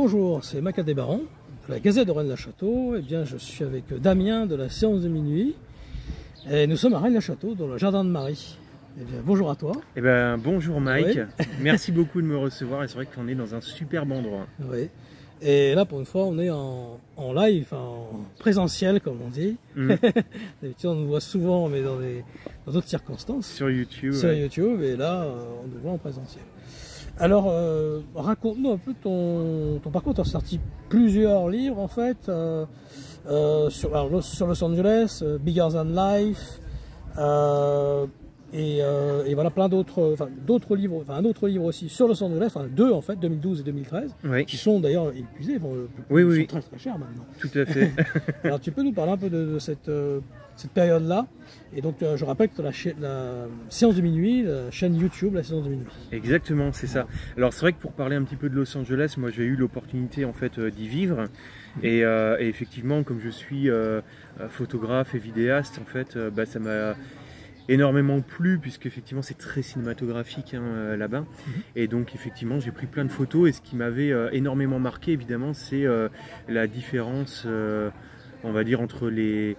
Bonjour, c'est Macadé Baron, de la Gazette de Rennes-le-Château. Eh bien, je suis avec Damien de la séance de minuit. Et nous sommes à Rennes-le-Château, dans le jardin de Marie. Eh bien, bonjour à toi. Eh bien, bonjour Mike. Oui. Merci beaucoup de me recevoir. Et c'est vrai qu'on est dans un superbe endroit. Oui. Et là, pour une fois, on est en live, en présentiel, comme on dit. D'habitude, on nous voit souvent, mais dans d'autres circonstances. Sur YouTube. Sur YouTube, et là, on nous voit en présentiel. Alors, raconte-nous un peu ton parcours. Tu as sorti plusieurs livres, en fait, sur Los Angeles, Bigger Than Life, et voilà, plein d'autres livres, un autre livre aussi sur Los Angeles, deux en fait, 2012 et 2013, oui. Qui sont d'ailleurs épuisés, oui. Sont très chers maintenant. Tout à fait. Alors, tu peux nous parler un peu de cette période-là? Et donc, je rappelle que tu as la séance de minuit, la chaîne YouTube, la séance de minuit. Exactement, c'est ça. Alors, c'est vrai que pour parler un petit peu de Los Angeles, moi j'ai eu l'opportunité en fait d'y vivre. Et effectivement, comme je suis photographe et vidéaste, en fait, ça m'a énormément plu, puisque effectivement c'est très cinématographique là-bas. Et donc effectivement j'ai pris plein de photos, et ce qui m'avait énormément marqué évidemment, c'est la différence, on va dire, entre les...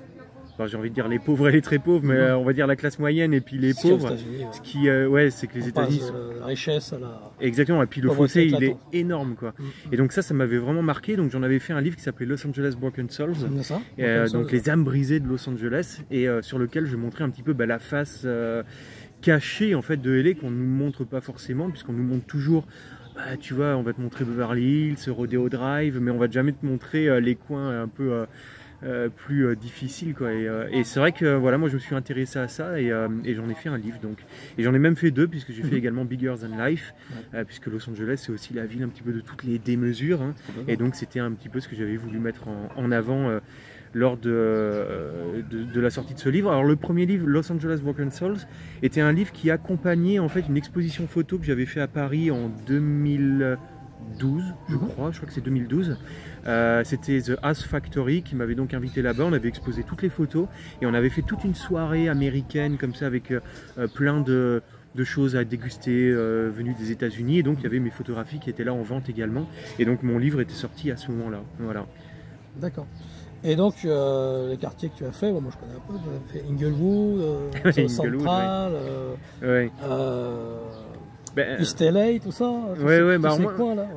j'ai envie de dire les pauvres et les très pauvres, mais on va dire la classe moyenne et puis les pauvres. Ce qui, c'est que les États-Unis, la richesse à la... Exactement, et puis le fossé il est énorme, quoi. Et donc ça m'avait vraiment marqué. Donc j'en avais fait un livre qui s'appelait Los Angeles Broken Souls, donc les âmes brisées de Los Angeles, et sur lequel je montrais un petit peu la face cachée en fait de LA, qu'on nous montre pas forcément, puisqu'on nous montre toujours, tu vois, on va te montrer Beverly Hills, Rodeo Drive, mais on va jamais te montrer les coins un peu plus difficile, quoi. Et c'est vrai que voilà, moi je me suis intéressé à ça, et j'en ai fait un livre, donc, et j'en ai même fait deux, puisque j'ai fait également Bigger Than Life, puisque Los Angeles c'est aussi la ville un petit peu de toutes les démesures, et donc c'était un petit peu ce que j'avais voulu mettre en avant lors de la sortie de ce livre. Alors le premier livre, Los Angeles Broken Souls, était un livre qui accompagnait en fait une exposition photo que j'avais fait à Paris en 2012, je crois que c'est 2012. C'était The House Factory qui m'avait donc invité là-bas. On avait exposé toutes les photos, et on avait fait toute une soirée américaine comme ça, avec plein de choses à déguster venues des États-Unis, et donc il y avait mes photographies qui étaient là en vente également, et donc mon livre était sorti à ce moment-là. Voilà. D'accord. Et donc les quartiers que tu as fait, moi je connais un peu, tu as fait Inglewood, Central, East LA, tout ça.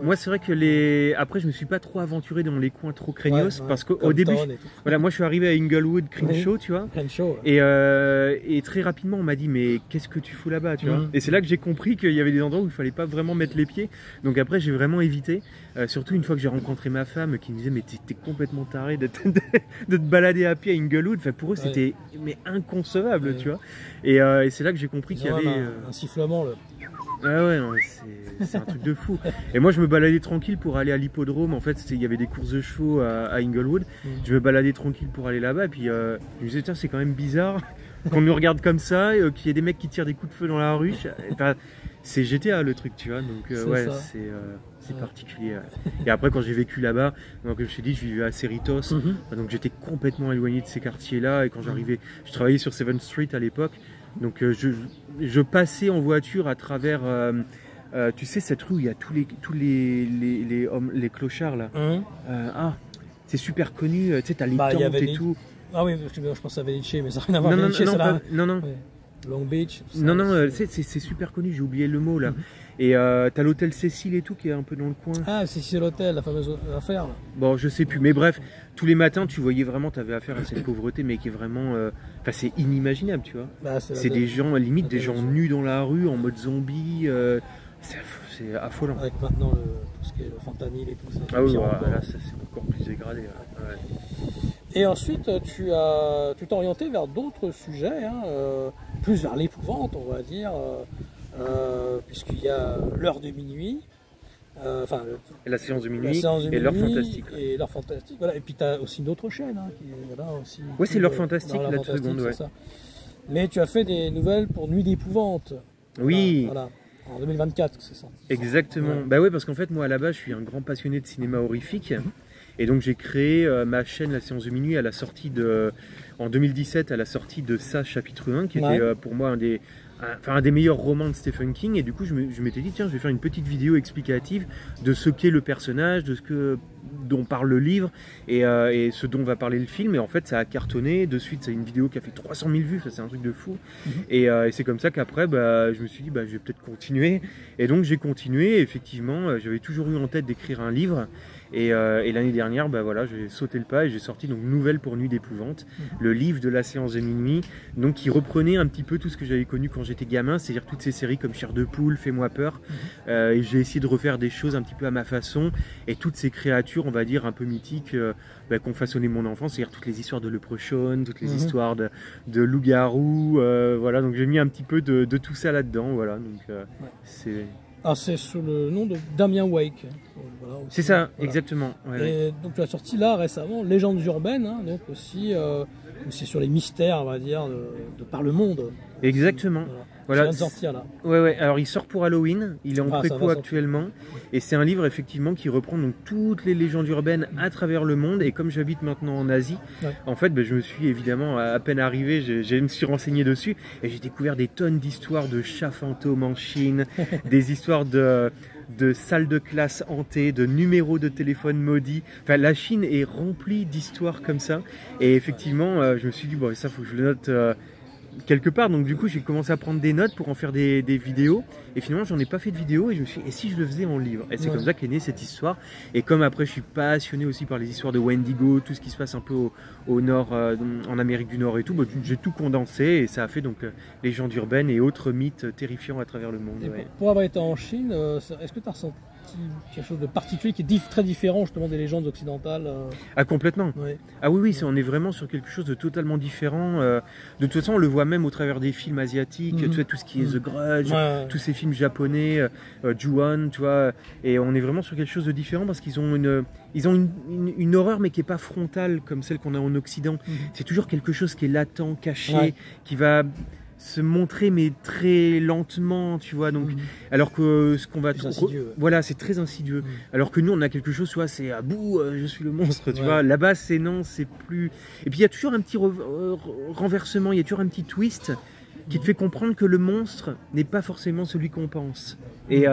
Moi c'est vrai que après je me suis pas trop aventuré dans les coins trop craignos, parce qu'au début, voilà, moi je suis arrivé à Inglewood, Crenshaw, tu vois, et très rapidement on m'a dit mais qu'est-ce que tu fous là-bas, tu vois. Et c'est là que j'ai compris qu'il y avait des endroits où il fallait pas vraiment mettre les pieds, donc après j'ai vraiment évité, surtout une fois que j'ai rencontré ma femme qui me disait mais t'es complètement taré de te balader à pied à Inglewood. Enfin, pour eux c'était inconcevable, tu vois, et c'est là que j'ai compris qu'il y avait un sifflement, ah ouais, c'est un truc de fou. Et moi je me baladais tranquille pour aller à l'hippodrome. En fait il y avait des courses de chevaux à Inglewood. Je me baladais tranquille pour aller là-bas, et puis je me disais tiens, c'est quand même bizarre qu'on nous regarde comme ça, qu'il y ait des mecs qui tirent des coups de feu dans la rue. Enfin, c'est GTA le truc, tu vois, donc c'est particulier. Et après quand j'ai vécu là-bas, comme je t'ai dit, je vivais à Cerritos, donc j'étais complètement éloigné de ces quartiers là, et quand j'arrivais, je travaillais sur 7th Street à l'époque. Donc je passais en voiture à travers, tu sais, cette rue où il y a tous les clochards là. C'est super connu, tu sais, t'as les tentes et tout. Ah oui, je pense à Venice, mais ça n'a rien à voir. Non. Long Beach. Non, c'est super connu, j'ai oublié le mot là. Et t'as l'hôtel Cécile et tout qui est un peu dans le coin. Ah, c'est l'hôtel, la fameuse affaire là. Bon, je sais plus, mais bref, tous les matins tu voyais vraiment, t'avais affaire à cette pauvreté, mais qui est vraiment, enfin c'est inimaginable, tu vois. C'est des gens, limite des gens nus dans la rue en mode zombie, c'est affolant. Avec maintenant tout ce qui est le fentanyl et tout ça. Ah oui, là ça c'est encore plus dégradé. Et ensuite tu t'es orienté vers d'autres sujets, plus vers l'épouvante, on va dire, puisqu'il y a l'heure de minuit. La séance de minuit et l'heure fantastique. Et l'heure fantastique, voilà. Et puis tu as aussi une autre chaîne qui est là aussi. Oui, c'est l'heure fantastique, la seconde, ouais. Mais tu as fait des nouvelles pour Nuit d'épouvante. Oui. Voilà. En 2024, c'est ça. Exactement. Bah ouais, parce qu'en fait, moi à la base, je suis un grand passionné de cinéma horrifique. Et donc j'ai créé ma chaîne La Séance de Minuit à la sortie en 2017, à la sortie de ça, chapitre 1, qui était pour moi un des meilleurs romans de Stephen King, et du coup je m'étais dit tiens, je vais faire une petite vidéo explicative de ce qu'est le personnage, de ce dont parle le livre et ce dont va parler le film, et en fait ça a cartonné de suite. C'est une vidéo qui a fait 300 000 vues, c'est un truc de fou. Et c'est comme ça qu'après je me suis dit je vais peut-être continuer, et donc j'ai continué. Effectivement, j'avais toujours eu en tête d'écrire un livre. Et l'année dernière, voilà, j'ai sauté le pas et j'ai sorti donc Nouvelle pour Nuit d'épouvante, le livre de la séance de minuit, donc qui reprenait un petit peu tout ce que j'avais connu quand j'étais gamin, c'est-à-dire toutes ces séries comme Chair de poule, Fais-moi peur. Et j'ai essayé de refaire des choses un petit peu à ma façon, et toutes ces créatures, on va dire, un peu mythiques qu'ont façonné mon enfance, c'est-à-dire toutes les histoires de Leprechaun, toutes les histoires de loup-garou, voilà, donc j'ai mis un petit peu de tout ça là-dedans, voilà, donc c'est... Ah, c'est sous le nom de Damien Wake. Voilà, c'est ça, voilà. Exactement. Ouais, et donc tu as sorti là récemment Légendes urbaines, hein, donc aussi sur les mystères, on va dire, de par le monde. Exactement. Voilà. Ça vient de sortir là. Ouais. Alors il sort pour Halloween, il est en préco actuellement, et c'est un livre effectivement qui reprend donc toutes les légendes urbaines à travers le monde. Et comme j'habite maintenant en Asie, en fait, je me suis évidemment à peine arrivé, je me suis renseigné dessus et j'ai découvert des tonnes d'histoires de chats fantômes en Chine, des histoires de salles de classe hantées, de numéros de téléphone maudits. Enfin, la Chine est remplie d'histoires comme ça. Et effectivement, je me suis dit bon, ça faut que je le note. Quelque part, donc du coup j'ai commencé à prendre des notes pour en faire des vidéos, et finalement j'en ai pas fait de vidéo, et je me suis dit, et si je le faisais en livre? Et c'est comme ça qu'est née cette histoire. Et comme après je suis passionné aussi par les histoires de Wendigo, tout ce qui se passe un peu au nord, en Amérique du Nord et tout, j'ai tout condensé, et ça a fait donc légendes urbaines et autres mythes terrifiants à travers le monde. Pour avoir été en Chine, est-ce que tu as ressenti quelque chose de particulier qui est très différent justement des légendes occidentales? Ah, complètement. Ah oui, on est vraiment sur quelque chose de totalement différent. De toute façon on le voit même au travers des films asiatiques, tu vois, tout ce qui est The Grudge, tous ces films japonais, Ju-On, tu vois, et on est vraiment sur quelque chose de différent parce qu'ils ont une horreur, mais qui n'est pas frontale comme celle qu'on a en Occident. C'est toujours quelque chose qui est latent, caché, qui va se montrer mais très lentement, tu vois, donc alors que ce qu'on va voilà, c'est très insidieux, alors que nous on a quelque chose, tu vois, c'est à bout, je suis le monstre, tu vois. Là-bas c'est non, c'est plus, et puis il y a toujours un petit renversement, il y a toujours un petit twist qui te fait comprendre que le monstre n'est pas forcément celui qu'on pense. Et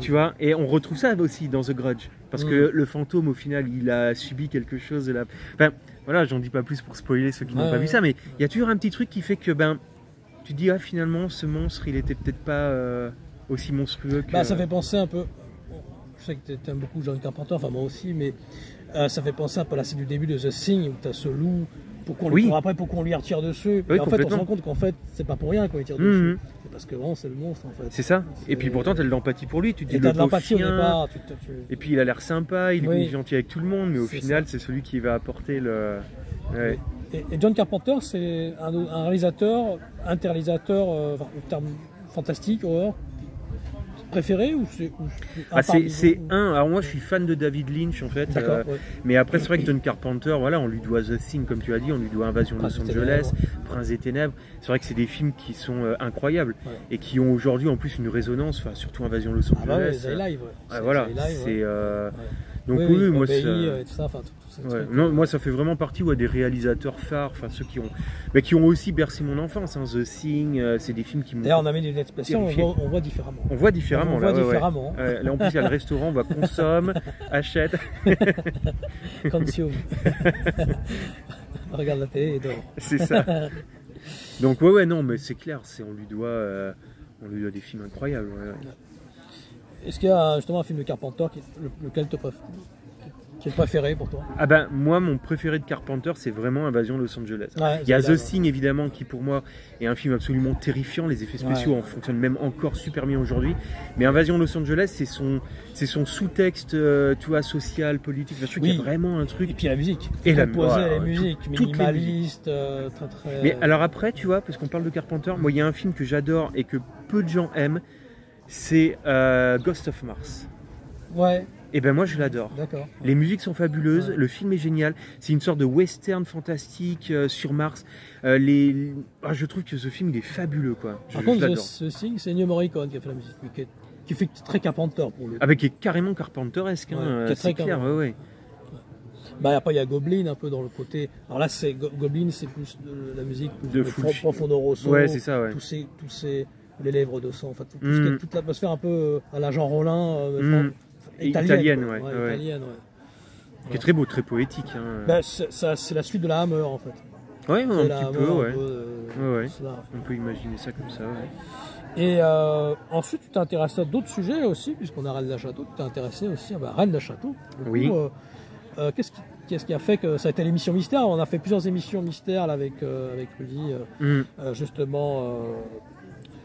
tu vois, et on retrouve ça aussi dans The Grudge, parce que le fantôme au final il a subi quelque chose de la... Enfin voilà, j'en dis pas plus pour spoiler ceux qui n'ont pas vu ça, mais il y a toujours un petit truc qui fait que tu dis finalement ce monstre il était peut-être pas aussi monstrueux que... ça fait penser un peu, je sais que tu aimes beaucoup John Carpenter, enfin moi aussi, mais ça fait penser un peu à la scène du début de The Thing où tu as ce loup, pourquoi on lui retire dessus, et en fait on se rend compte qu'en fait c'est pas pour rien qu'on lui tire dessus, c'est parce que vraiment c'est le monstre en fait. C'est ça, et puis pourtant tu as de l'empathie pour lui, tu te dis de l'empathie au départ, et puis il a l'air sympa, il est gentil avec tout le monde, mais au final c'est celui qui va apporter le... Et John Carpenter, c'est un réalisateur, en termes fantastiques, horreur, préféré ou c'est alors moi je suis fan de David Lynch en fait, mais après c'est vrai que John Carpenter, voilà, on lui doit The Thing comme tu as dit, on lui doit Invasion de Los Angeles, Prince des Ténèbres. C'est vrai que c'est des films qui sont incroyables et qui ont aujourd'hui en plus une résonance, enfin surtout Invasion de Los Angeles. Voilà, c'est donc moi ça fait vraiment partie des réalisateurs phares, enfin ceux qui ont aussi bercé mon enfance, hein. The Thing, c'est des films qui m'ont... D'ailleurs on a mis des expressions, on voit différemment. On voit différemment là. Là en plus il y a le restaurant, on voit consomme, achète. Consume. Regarde la télé et dort. C'est ça. Donc non mais c'est clair, on lui doit des films incroyables. Est-ce qu'il y a justement un film de Carpenter lequel te préfère, qui est le préféré pour toi? Moi mon préféré de Carpenter c'est vraiment Invasion de Los Angeles. Il y a The Thing évidemment qui pour moi est un film absolument terrifiant, les effets spéciaux en fonctionnent même encore super bien aujourd'hui, mais Invasion de Los Angeles c'est son sous-texte tu vois, social, politique, je trouve qu'il y a vraiment un truc. Et puis la musique, la musique minimaliste, très... Mais alors après tu vois, parce qu'on parle de Carpenter, moi il y a un film que j'adore et que peu de gens aiment, c'est Ghost of Mars. Et moi je l'adore. Les musiques sont fabuleuses, le film est génial, c'est une sorte de western fantastique sur Mars. Je trouve que ce film il est fabuleux quoi. Par contre ce Thing, c'est Ennio Morricone qui a fait la musique, qui fait très Carpenter pour lui. Qui est carrément Carpenteresque, hein, c'est clair. Bah, après, il y a Goblin un peu dans le côté. Alors là, Goblin, c'est plus de la musique, plus de Profondo Rosso. Ouais, c'est ça, ouais. Tous ces les lèvres de sang, en fait, toute l'atmosphère un peu à la Jean Rollin, italienne, ouais. Italienne, qui est très beau, très poétique. Hein. Bah, c'est la suite de la Hammer, en fait. Ouais, un petit peu, ouais. Ouais. On peut imaginer ça comme ça, ouais. Et ensuite, tu t'es intéressé à d'autres sujets aussi, puisqu'on a Reine de Château, tu t'es intéressé aussi à Reine de Château. Oui. Qu'est-ce qui a fait que ça a été l'émission Mystère? On a fait plusieurs émissions Mystère là, avec Rudy, justement,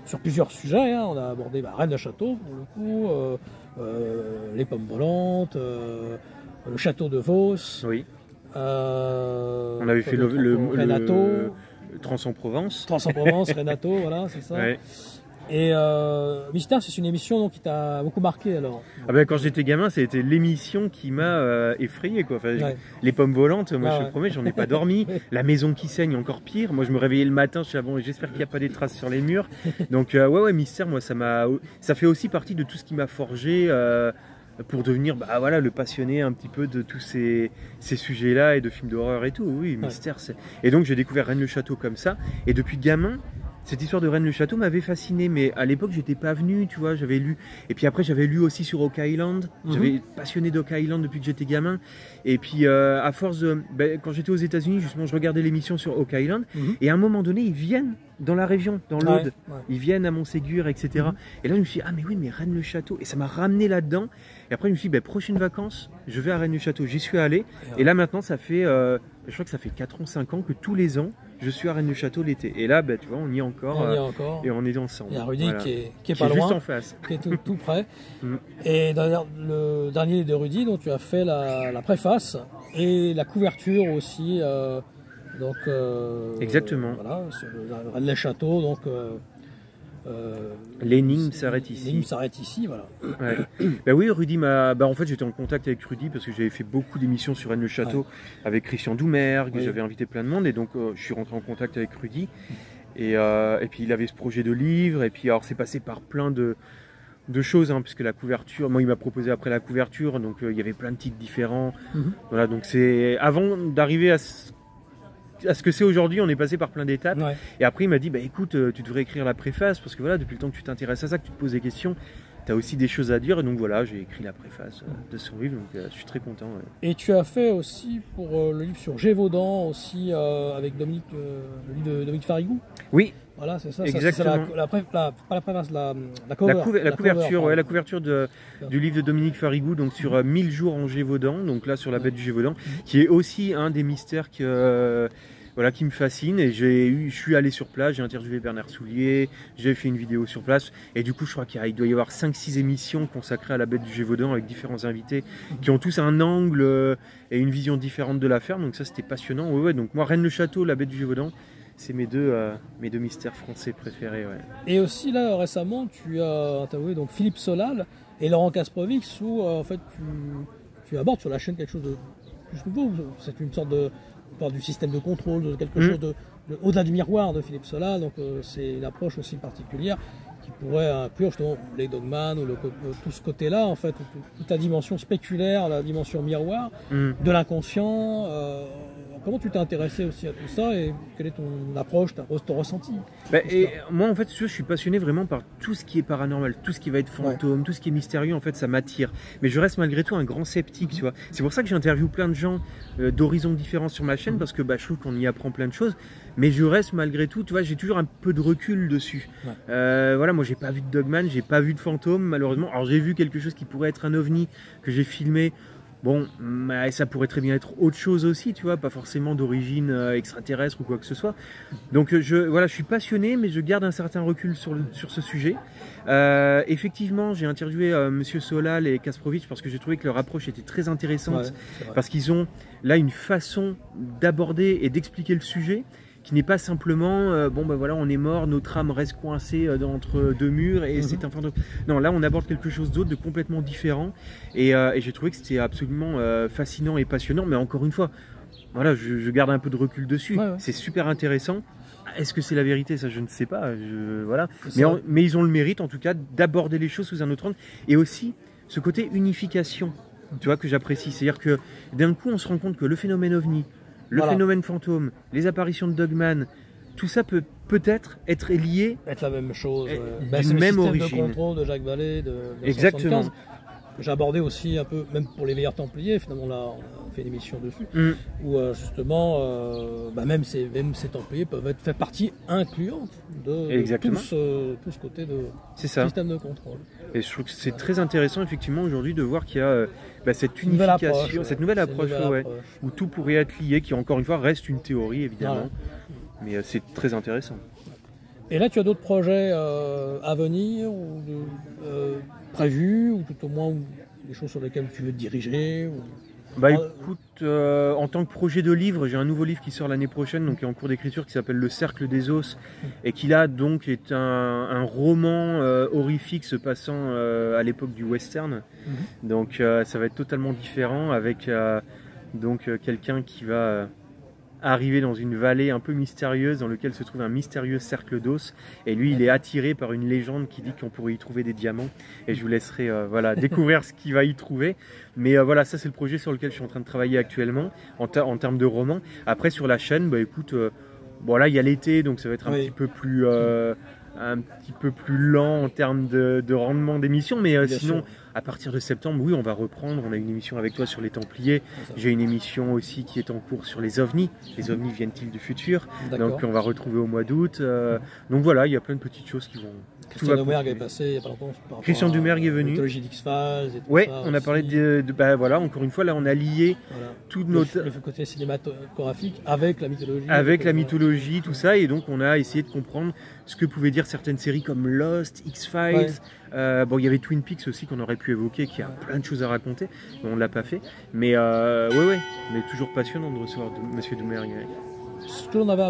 sur plusieurs sujets. Hein. On a abordé Reine de Château, pour le coup, les pommes volantes, le château de Vos. Oui. On avait fait Renato. Trans-en-Provence. Trans-en-Provence, Renato, voilà, c'est ça. Ouais. Et Mystère, c'est une émission donc, qui t'a beaucoup marqué alors. Ah ben, quand j'étais gamin, c'était l'émission qui m'a effrayé, quoi. Enfin, les pommes volantes, moi je te promets, j'en ai pas dormi. La maison qui saigne, encore pire. Moi je me réveillais le matin, je disais bon, j'espère qu'il n'y a pas des traces sur les murs. Donc ouais, Mystère, moi ça fait aussi partie de tout ce qui m'a forgé. Pour devenir voilà, le passionné un petit peu de tous ces sujets-là et de films d'horreur et tout. Oui, Mystère. Et donc j'ai découvert Rennes le Château comme ça. Et depuis gamin, cette histoire de Rennes le Château m'avait fasciné. Mais à l'époque, j'étais pas venu, tu vois. J'avais lu. Et puis après, j'avais lu aussi sur Oak Island. J'avais passionné d'Oak Island depuis que j'étais gamin. Et puis à force de. Quand j'étais aux États-Unis, justement, je regardais l'émission sur Oak Island. Et à un moment donné, ils viennent dans la région, dans l'Aude. Ils viennent à Montségur, etc. Et là, je me suis dit, ah, mais oui, mais Rennes le Château. Et ça m'a ramené là-dedans. Et après, je me suis dit, prochaines vacances, je vais à Rennes le Château. J'y suis allé. Et là, maintenant, ça fait. Je crois que ça fait 4 ans, 5 ans que tous les ans, je suis à Rennes le Château l'été. Et là, tu vois, on y est encore. Et on est ensemble. Il y a Rudy qui est pas loin. Juste en face. Qui est tout près. Et le dernier de Rudy, dont tu as fait la préface et la couverture aussi. Donc, exactement. Voilà, sur Rennes le Château. Donc. L'énigme s'arrête ici. L'énigme s'arrête ici, voilà. Ouais. Oui, Rudy m'a. En fait, j'étais en contact avec Rudy parce que j'avais fait beaucoup d'émissions sur Rennes le Château avec Christian Doumergue. J'avais invité plein de monde et donc je suis rentré en contact avec Rudy. Et puis il avait ce projet de livre. Et puis alors c'est passé par plein de choses, hein, puisque la couverture. Moi, il m'a proposé après la couverture, donc il y avait plein de titres différents. Voilà, donc c'est avant d'arriver à ce que c'est aujourd'hui, on est passé par plein d'étapes. Et après, il m'a dit, écoute, tu devrais écrire la préface, parce que voilà, depuis le temps que tu t'intéresses à ça, que tu te poses des questions, tu as aussi des choses à dire. Et donc voilà, j'ai écrit la préface de son livre, donc je suis très content. Et tu as fait aussi pour le livre sur Gévaudan, aussi avec le livre de Dominique Farigou. Oui. Voilà, c'est ça. Exactement. La préface, la couverture. La couverture du livre de Dominique Farigou, donc sur 1000 jours en Gévaudan, donc là sur la bête du Gévaudan, qui est aussi un des mystères qui me fascine. Et je suis allé sur place, j'ai interviewé Bernard Soulier, j'ai fait une vidéo sur place, et du coup je crois qu'il doit y avoir 5-6 émissions consacrées à la bête du Gévaudan avec différents invités qui ont tous un angle et une vision différente de l'affaire, donc ça c'était passionnant. Donc moi, Rennes le Château, la bête du Gévaudan, c'est mes deux mystères français préférés. Et aussi là récemment tu as interviewé donc Philippe Solal et Laurent Kasprowicz, où en fait tu abordes sur la chaîne quelque chose de plus nouveau. C'est une sorte de du système de contrôle, de quelque chose de au-delà du miroir de Philippe Solal. Donc c'est une approche aussi particulière qui pourrait inclure justement les Dogman ou tout ce côté-là, en fait, toute la dimension spéculaire, la dimension miroir de l'inconscient. Comment tu t'es intéressé aussi à tout ça et quelle est ton approche, ton ressenti? Moi, en fait, je suis passionné vraiment par tout ce qui est paranormal, tout ce qui va être fantôme, tout ce qui est mystérieux. En fait, ça m'attire. Mais je reste malgré tout un grand sceptique, tu vois. C'est pour ça que j'interviewe plein de gens d'horizons différents sur ma chaîne, parce que je trouve qu'on y apprend plein de choses. Mais je reste malgré tout, tu vois, j'ai toujours un peu de recul dessus. Voilà, moi, j'ai pas vu de Dogman, j'ai pas vu de fantôme, malheureusement. Alors, j'ai vu quelque chose qui pourrait être un ovni que j'ai filmé. Bon, ça pourrait très bien être autre chose aussi, tu vois, pas forcément d'origine extraterrestre ou quoi que ce soit. Donc je suis passionné, mais je garde un certain recul sur ce sujet. Effectivement, j'ai interviewé Monsieur Solal et Kasprowicz parce que j'ai trouvé que leur approche était très intéressante, parce qu'ils ont là une façon d'aborder et d'expliquer le sujet qui n'est pas simplement voilà, on est mort, notre âme reste coincée entre deux murs et c'est un fantôme. Non, là on aborde quelque chose d'autre, de complètement différent, et j'ai trouvé que c'était absolument fascinant et passionnant. Mais encore une fois, voilà, je garde un peu de recul dessus. C'est super intéressant. Est-ce que c'est la vérité? Ça, je ne sais pas. Voilà. Mais ils ont le mérite, en tout cas, d'aborder les choses sous un autre angle, et aussi ce côté unification. tu vois, que j'apprécie. C'est-à-dire que d'un coup, on se rend compte que le phénomène ovni, le phénomène fantôme, les apparitions de Dogman, tout ça peut peut-être être lié, être la même chose, d'une même origine. Le système de contrôle de Jacques Vallée de 1975. Exactement. J'ai abordé aussi un peu, même pour les veilleurs templiers, finalement là on a fait une émission dessus, où justement même ces templiers peuvent faire partie incluante de tout ce côté de système de contrôle. Et je trouve que c'est très intéressant effectivement aujourd'hui de voir qu'il y a cette unification, cette nouvelle approche, où tout pourrait être lié, qui encore une fois reste une théorie évidemment, mais c'est très intéressant. Et là tu as d'autres projets à venir ou prévus, ou tout au moins des choses sur lesquelles tu veux te diriger écoute, en tant que projet de livre, j'ai un nouveau livre qui sort l'année prochaine, donc qui est en cours d'écriture, qui s'appelle Le Cercle des Os, et qui là donc est un roman horrifique se passant à l'époque du western. Donc ça va être totalement différent, avec quelqu'un qui va arriver dans une vallée un peu mystérieuse dans laquelle se trouve un mystérieux cercle d'os, et lui il est attiré par une légende qui dit qu'on pourrait y trouver des diamants, et je vous laisserai découvrir ce qu'il va y trouver, mais voilà, ça c'est le projet sur lequel je suis en train de travailler actuellement en termes de roman. Après sur la chaîne, écoute, là il y a l'été, donc ça va être un petit peu plus lent en termes de rendement d'émission, mais sinon à partir de septembre, oui, on va reprendre. On a une émission avec toi sur les Templiers. J'ai une émission aussi qui est en cours sur les ovnis. Les ovnis viennent-ils du futur? Donc on va retrouver au mois d'août. Donc voilà, il y a plein de petites choses qui vont... Christian Dumergue est passé il n'y a pas longtemps. Christian Dumergue est venu. Mythologie d'X-Files. Ouais, on a parlé voilà, encore une fois, là on a lié tout notre... Le côté cinématographique avec la mythologie. Avec la mythologie, tout ça, et donc on a essayé de comprendre ce que pouvaient dire certaines séries comme Lost, X-Files. Il y avait Twin Peaks aussi qu'on aurait pu évoquer, qui a plein de choses à raconter, mais on ne l'a pas fait. Mais mais toujours passionnant de recevoir Monsieur Dumergue. Ce que l'on avait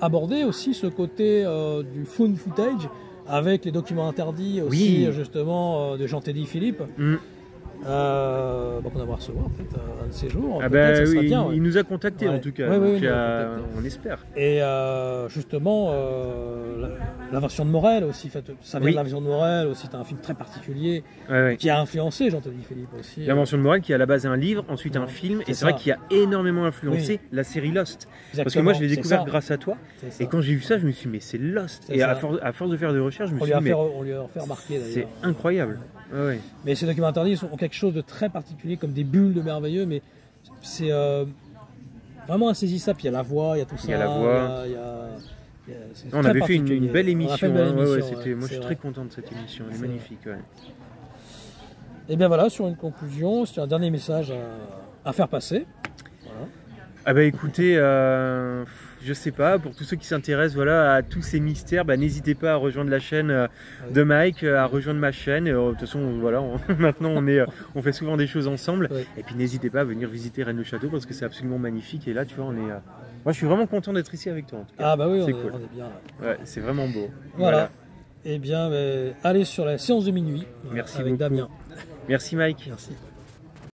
abordé aussi, ce côté du found footage, avec les documents interdits aussi, justement, de Jean-Teddy Philippe. On va recevoir peut-être un de ces jours. Il nous a contactés en tout cas, on espère. Et justement, L'Invention de Morel aussi, ça vient de L'Invention de Morel aussi, c'est un film très particulier qui a influencé Jean-Teddy Philippe aussi. L'Invention de Morel qui est à la base un livre, ensuite un film, et c'est vrai qu'il a énormément influencé la série Lost. Parce que moi je l'ai découvert grâce à toi, et quand j'ai vu ça je me suis dit mais c'est Lost, et à force de faire des recherches je me suis dit mais on lui a fait remarquer d'ailleurs. C'est incroyable. Mais ces documents interdits ont quelque chose de très particulier, comme des bulles de merveilleux, mais c'est vraiment insaisissable. Puis il y a la voix, il y a tout ça. Il y a la voix. On avait fait une belle émission. Moi je suis très content de cette émission, elle est magnifique. Et bien voilà, sur une conclusion, c'est un dernier message à faire passer. Voilà. Écoutez, je sais pas, pour tous ceux qui s'intéressent à tous ces mystères, n'hésitez pas à rejoindre la chaîne de Mike, à rejoindre ma chaîne. De toute façon, maintenant on fait souvent des choses ensemble. Et puis n'hésitez pas à venir visiter Rennes-le-Château parce que c'est absolument magnifique. Et là, tu vois, moi je suis vraiment content d'être ici avec toi en tout cas. C'est cool. On est bien. Ouais, c'est vraiment beau. Voilà. Eh bien, allez sur la séance de minuit. Merci avec beaucoup. Damien. Merci Mike. Merci.